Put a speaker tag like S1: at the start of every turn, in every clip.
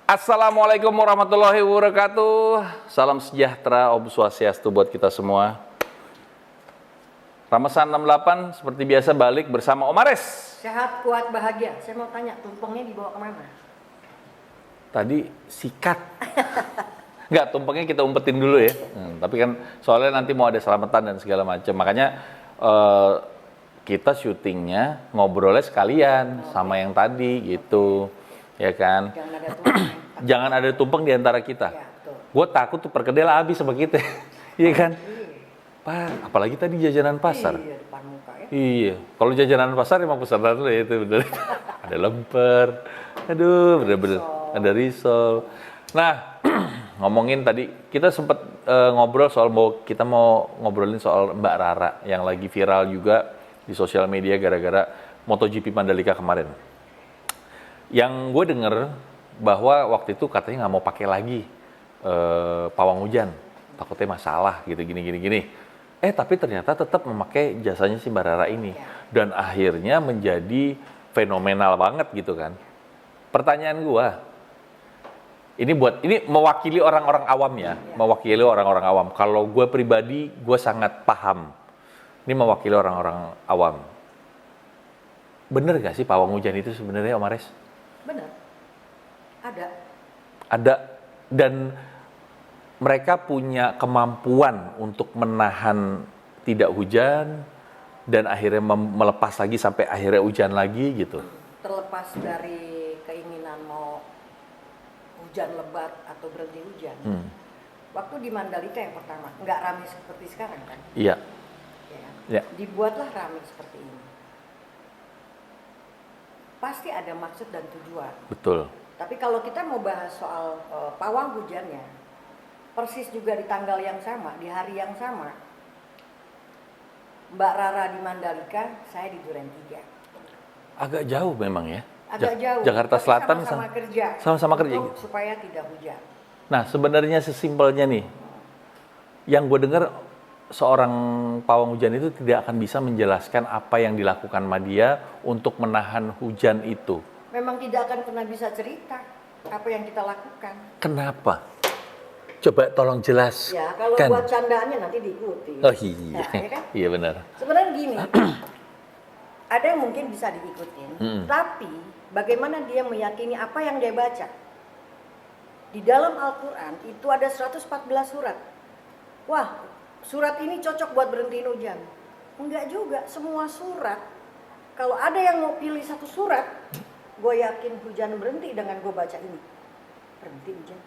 S1: Assalamualaikum warahmatullahi wabarakatuh. Salam sejahtera, Om Swastiastu buat kita semua. Ramesan 68 seperti biasa balik bersama Om Ares.
S2: Sehat, kuat, bahagia. Saya mau tanya, tumpengnya dibawa kemana?
S1: Tadi sikat. Enggak, tumpengnya kita umpetin dulu ya. Tapi kan soalnya nanti mau ada selamatan dan segala macam. Makanya kita syutingnya ngobrolnya sekalian sama yang tadi gitu. Ya kan?
S2: Jangan ada tumpeng.
S1: Jangan ada tumpeng di antara kita.
S2: Ya, betul.
S1: Gue takut tuh perkedel habis sama kita. Iya kan? Pak, apalagi tadi jajanan pasar.
S2: Iya, depan muka ya.
S1: Iya, kalau jajanan pasar emang pesanan lu ya itu bener. Ada lemper, aduh bener-bener, ada risol. Nah, ngomongin tadi, kita sempat ngobrol soal kita mau ngobrolin soal Mbak Rara yang lagi viral juga di sosial media gara-gara MotoGP Mandalika kemarin. Yang gue denger bahwa waktu itu katanya nggak mau pakai lagi pawang hujan, takutnya masalah gitu gini. Tapi ternyata tetap memakai jasanya si Mbak Rara ini. Dan akhirnya menjadi fenomenal banget gitu kan. Pertanyaan gua, ini mewakili orang-orang awam ya. Mewakili orang-orang awam. Kalau gue pribadi, gue sangat paham. Ini mewakili orang-orang awam. Bener gak sih pawang hujan itu sebenarnya Om Ares?
S2: Benar.
S1: Ada. Dan mereka punya kemampuan untuk menahan tidak hujan dan akhirnya melepas lagi sampai akhirnya hujan lagi gitu.
S2: Terlepas dari keinginan mau hujan lebat atau berhenti hujan. Waktu di Mandalika yang pertama, nggak ramai seperti sekarang kan?
S1: Iya. Ya.
S2: Dibuatlah ramai seperti ini. Pasti ada maksud dan tujuan.
S1: Betul.
S2: Tapi kalau kita mau bahas soal pawang hujannya, persis juga di tanggal yang sama, di hari yang sama, Mbak Rara di Mandalika, saya di Duren 3.
S1: Agak jauh memang ya.
S2: Agak jauh.
S1: Jakarta
S2: tapi
S1: Selatan
S2: sama-sama kerja.
S1: Sama-sama kerja.
S2: Untuk supaya tidak hujan.
S1: Nah, sebenarnya sesimpelnya nih, yang gue dengar seorang pawang hujan itu tidak akan bisa menjelaskan apa yang dilakukan sama dia untuk menahan hujan itu.
S2: Memang tidak akan pernah bisa cerita apa yang kita lakukan.
S1: Kenapa? Coba tolong jelas.
S2: Ya, kalau buat candaannya nanti diikuti.
S1: Oh iya,
S2: ya kan?
S1: Iya benar.
S2: Sebenarnya gini, ada yang mungkin bisa diikutin, tapi bagaimana dia meyakini apa yang dia baca? Di dalam Al-Quran itu ada 114 surat. Wah, surat ini cocok buat berhentiin hujan. Enggak juga, semua surat. Kalau ada yang mau pilih satu surat, gue yakin hujan berhenti dengan gue baca ini. Berhenti hujan.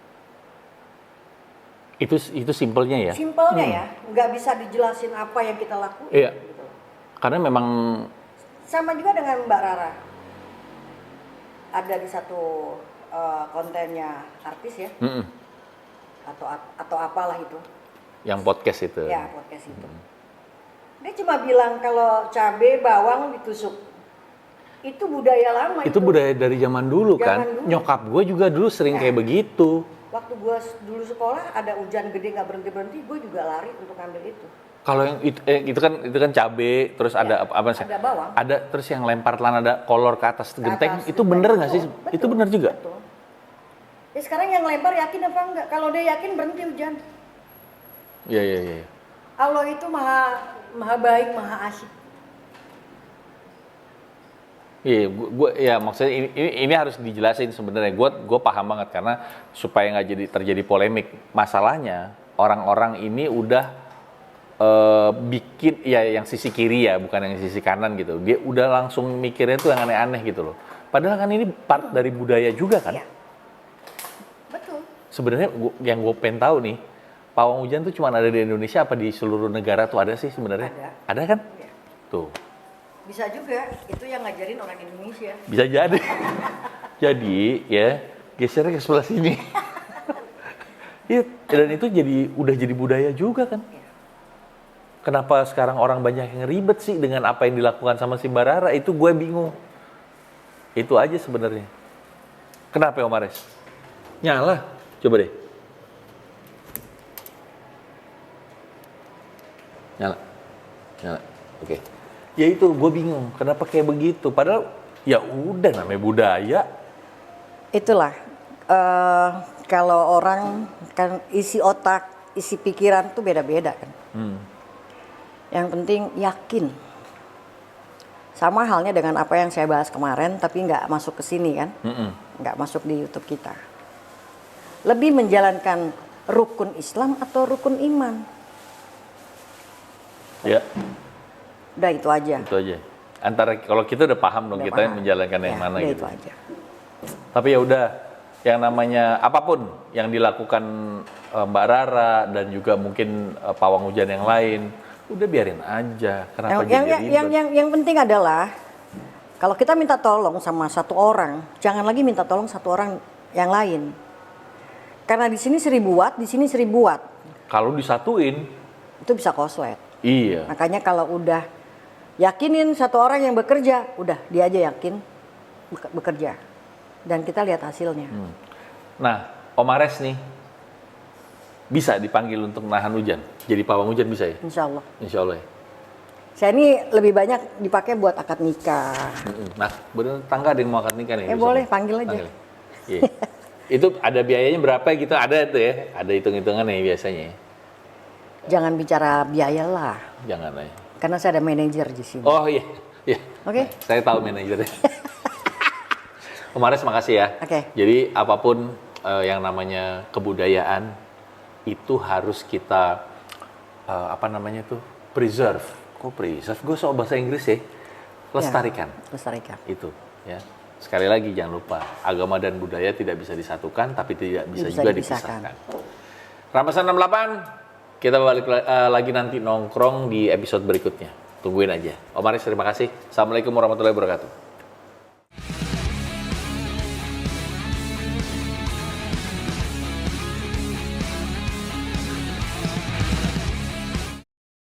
S1: Itu simpelnya ya?
S2: Simpelnya ya, nggak bisa dijelasin apa yang kita lakuin.
S1: Iya,
S2: gitu.
S1: karena memang...
S2: Sama juga dengan Mbak Rara. Ada di satu kontennya artis ya, atau apalah itu.
S1: Yang podcast itu.
S2: Ya, podcast itu. Dia cuma bilang kalau cabai, bawang ditusuk. Itu budaya lama.
S1: Itu budaya dari zaman dulu kan.
S2: Dulu.
S1: Nyokap gue juga dulu sering kayak begitu.
S2: Waktu gue dulu sekolah ada hujan gede nggak berhenti, gue juga lari untuk ambil itu.
S1: Kalau yang itu kan cabe, terus ada apa sih?
S2: Ada bawang.
S1: Ada terus yang lempar telan ada kolor ke atas genteng. Itu bener nggak sih?
S2: Betul,
S1: Itu bener juga.
S2: Betul. Ya sekarang yang lempar yakin apa enggak? Kalau dia yakin berhenti hujan.
S1: Iya.
S2: Allah itu maha baik, maha asyik.
S1: Iya, ya maksudnya ini harus dijelasin sebenarnya. Gue paham banget karena supaya nggak terjadi polemik. Masalahnya orang-orang ini udah bikin ya yang sisi kiri ya, bukan yang sisi kanan gitu. Dia udah langsung mikirnya tuh yang aneh-aneh gitu loh. Padahal kan ini part dari budaya juga kan.
S2: Ya. Betul.
S1: Sebenarnya yang gue pengen tahu nih, pawang hujan tuh cuma ada di Indonesia apa di seluruh negara tuh ada sih sebenarnya? Ada kan?
S2: Ya.
S1: Tuh.
S2: Bisa juga, itu yang ngajarin orang Indonesia.
S1: Bisa jadi. Jadi ya gesernya ke sebelah sini. Ya, dan itu udah jadi budaya juga kan.
S2: Ya.
S1: Kenapa sekarang orang banyak yang ribet sih dengan apa yang dilakukan sama si Mbak Rara? Itu gue bingung. Itu aja sebenarnya. Kenapa Om Ares? Nyala. Coba deh. Nyala. Oke. Ya itu gue bingung. Kenapa kayak begitu? Padahal ya udah namanya budaya.
S2: Itulah kalau orang kan isi otak, isi pikiran tuh beda-beda kan. Yang penting yakin. Sama halnya dengan apa yang saya bahas kemarin, tapi nggak masuk ke sini kan, nggak masuk di YouTube kita. Lebih menjalankan rukun Islam atau rukun iman.
S1: Ya,
S2: Udah itu aja.
S1: itu aja. Antara kalau kita udah paham dong
S2: Udah
S1: kita
S2: paham.
S1: menjalankan yang
S2: Ya,
S1: mana
S2: udah
S1: gitu.
S2: itu aja.
S1: Tapi ya udah, yang namanya apapun yang dilakukan Mbak Rara dan juga mungkin pawang hujan yang lain, udah biarin aja. Kenapa jadi ribet?
S2: Yang penting adalah kalau kita minta tolong sama satu orang, jangan lagi minta tolong satu orang yang lain. Karena di sini 1000 watt, di sini 1000 watt.
S1: Kalau disatuin,
S2: Itu bisa koslet.
S1: iya.
S2: Makanya kalau udah yakinin satu orang yang bekerja, udah dia aja yakin bekerja. Dan kita lihat hasilnya.
S1: Nah, Om Ares nih bisa dipanggil untuk nahan hujan. Jadi pawang hujan bisa ya?
S2: Insya Allah.
S1: Insya Allah ya.
S2: Saya ini lebih banyak dipakai buat akad nikah.
S1: Nah, bener tangga ada yang mau akad nikah nih. bisa
S2: Boleh,
S1: nih?
S2: panggil aja.
S1: Iya. Itu ada biayanya berapa gitu? Ada itu ya? Ada hitung-hitungannya biasanya ya?
S2: Jangan bicara biaya lah.
S1: Jangan ya.
S2: Karena saya ada manajer di sini.
S1: Oh iya. Iya.
S2: Oke.
S1: Saya tahu manajernya. Om Ares makasih ya.
S2: Oke.
S1: Jadi apapun yang namanya kebudayaan itu harus kita apa namanya tuh preserve. Kok preserve? Gue soal bahasa Inggris ya. Lestarikan.
S2: Ya, lestarikan.
S1: Itu ya. Sekali lagi jangan lupa agama dan budaya tidak bisa disatukan tapi tidak bisa
S2: Bisa
S1: juga
S2: dipisahkan.
S1: dipisahkan. Ramasan 68 kita balik lagi nanti nongkrong di episode berikutnya. Tungguin aja. Om Aris terima kasih. Assalamualaikum warahmatullahi wabarakatuh.